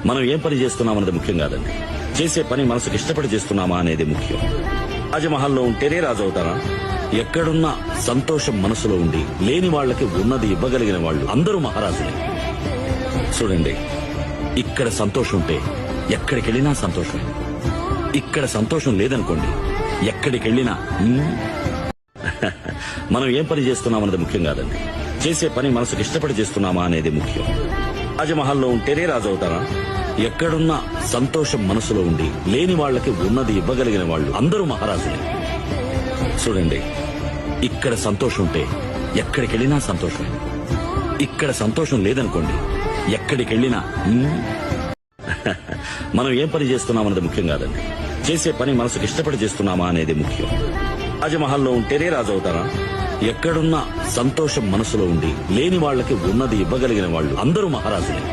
మనం ఏం పని చేస్తున్నామన్నది ముఖ్యం కాదండి, చేసే పని మనసుకు ఇష్టపడి చేస్తున్నామా అనేది ముఖ్యం. రాజమహల్లో ఉంటేనే రాజు అవుతారా? ఎక్కడున్నా సంతోషం మనసులో ఉండి లేని వాళ్ళకి ఉన్నది ఇవ్వగలిగిన వాళ్ళు అందరూ మహారాజులే. చూడండి, ఇక్కడ సంతోషం ఉంటే ఎక్కడికెళ్ళినా సంతోషం. ఇక్కడ సంతోషం లేదనుకోండి, ఎక్కడికెళ్ళినా మనం ఏం పని చేస్తున్నామన్నది ముఖ్యం కాదండి, చేసే పని మనసుకు ఇష్టపడి చేస్తున్నామా అనేది ముఖ్యం. రాజమహల్లో ఉంటేనే రాజు అవుతారా? ఎక్కడున్నా సంతోషం మనసులో ఉండి లేని వాళ్ళకి ఉన్నది ఇవ్వగలిగిన వాళ్ళు అందరూ మహారాజులే. చూడండి, ఇక్కడ సంతోషం ఉంటే ఎక్కడికెళ్ళినా సంతోషం. ఇక్కడ సంతోషం లేదనుకోండి, ఎక్కడికెళ్ళినా మనం ఏం పని చేస్తున్నామన్నది ముఖ్యం కాదండి, చేసే పని మనసుకు ఇష్టపడి చేస్తున్నామా అనేది ముఖ్యం. రాజమహల్లో ఉంటేనే రాజు అవుతారా? ఎక్కడున్నా సంతోషం మనసులో ఉండి లేని వాళ్ళకి ఉన్నది ఇవ్వగలిగిన వాళ్ళు అందరూ మహారాజులే.